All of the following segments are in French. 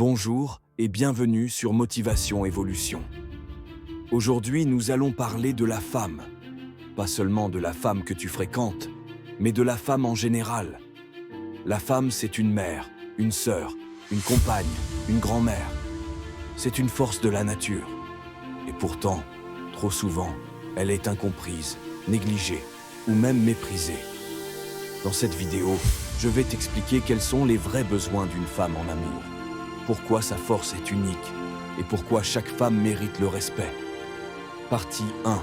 Bonjour et bienvenue sur Motivation Évolution. Aujourd'hui, nous allons parler de la femme. Pas seulement de la femme que tu fréquentes, mais de la femme en général. La femme, c'est une mère, une sœur, une compagne, une grand-mère. C'est une force de la nature. Et pourtant, trop souvent, elle est incomprise, négligée ou même méprisée. Dans cette vidéo, je vais t'expliquer quels sont les vrais besoins d'une femme en amour. Pourquoi sa force est unique et pourquoi chaque femme mérite le respect. Partie 1.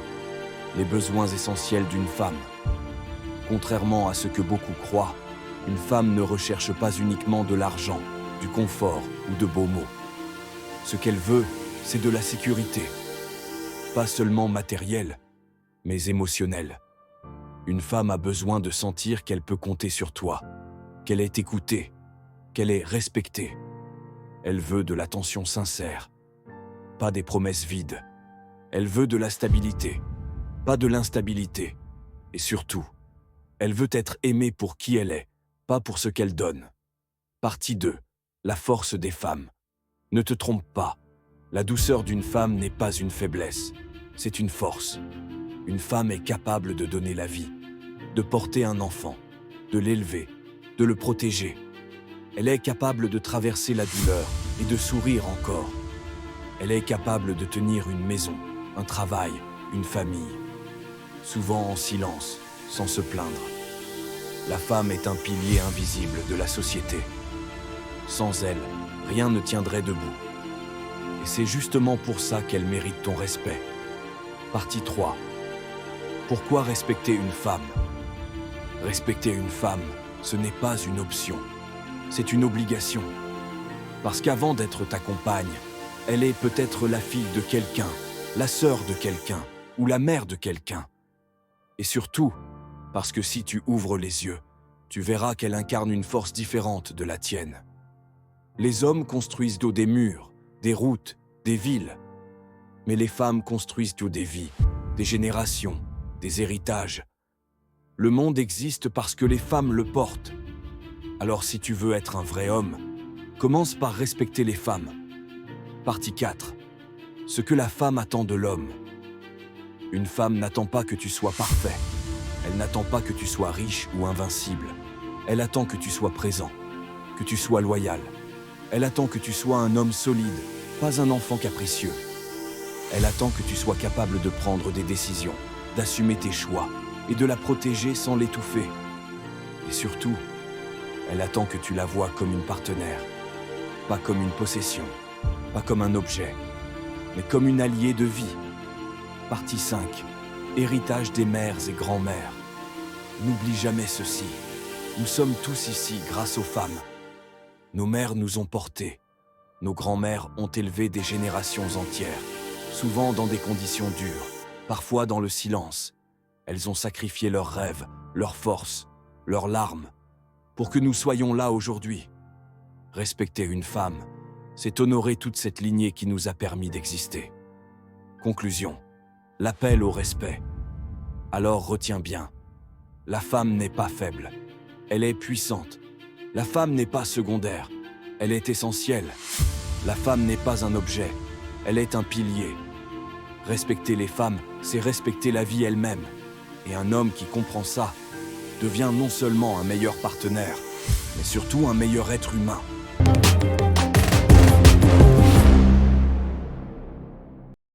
Les besoins essentiels d'une femme. Contrairement à ce que beaucoup croient, une femme ne recherche pas uniquement de l'argent, du confort ou de beaux mots. Ce qu'elle veut, c'est de la sécurité. Pas seulement matérielle, mais émotionnelle. Une femme a besoin de sentir qu'elle peut compter sur toi, qu'elle est écoutée, qu'elle est respectée. Elle veut de l'attention sincère, pas des promesses vides. Elle veut de la stabilité, pas de l'instabilité. Et surtout, elle veut être aimée pour qui elle est, pas pour ce qu'elle donne. Partie 2. La force des femmes. Ne te trompe pas, la douceur d'une femme n'est pas une faiblesse, c'est une force. Une femme est capable de donner la vie, de porter un enfant, de l'élever, de le protéger. Elle est capable de traverser la douleur et de sourire encore. Elle est capable de tenir une maison, un travail, une famille. Souvent en silence, sans se plaindre. La femme est un pilier invisible de la société. Sans elle, rien ne tiendrait debout. Et c'est justement pour ça qu'elle mérite ton respect. Partie 3. Pourquoi respecter une femme ? Respecter une femme, ce n'est pas une option. C'est une obligation. Parce qu'avant d'être ta compagne, elle est peut-être la fille de quelqu'un, la sœur de quelqu'un ou la mère de quelqu'un. Et surtout, parce que si tu ouvres les yeux, tu verras qu'elle incarne une force différente de la tienne. Les hommes construisent des murs, des routes, des villes. Mais les femmes construisent des vies, des générations, des héritages. Le monde existe parce que les femmes le portent. Alors si tu veux être un vrai homme, commence par respecter les femmes. Partie 4. Ce que la femme attend de l'homme. Une femme n'attend pas que tu sois parfait. Elle n'attend pas que tu sois riche ou invincible. Elle attend que tu sois présent, que tu sois loyal. Elle attend que tu sois un homme solide, pas un enfant capricieux. Elle attend que tu sois capable de prendre des décisions, d'assumer tes choix et de la protéger sans l'étouffer. Et surtout, elle attend que tu la vois comme une partenaire, pas comme une possession, pas comme un objet, mais comme une alliée de vie. Partie 5. Héritage des mères et grands-mères. N'oublie jamais ceci. Nous sommes tous ici grâce aux femmes. Nos mères nous ont portés. Nos grands-mères ont élevé des générations entières, souvent dans des conditions dures, parfois dans le silence. Elles ont sacrifié leurs rêves, leurs forces, leurs larmes, pour que nous soyons là aujourd'hui. Respecter une femme, c'est honorer toute cette lignée qui nous a permis d'exister. Conclusion. L'appel au respect. Alors retiens bien, la femme n'est pas faible, elle est puissante. La femme n'est pas secondaire, elle est essentielle. La femme n'est pas un objet, elle est un pilier. Respecter les femmes, c'est respecter la vie elle-même. Et un homme qui comprend ça devient non seulement un meilleur partenaire, mais surtout un meilleur être humain.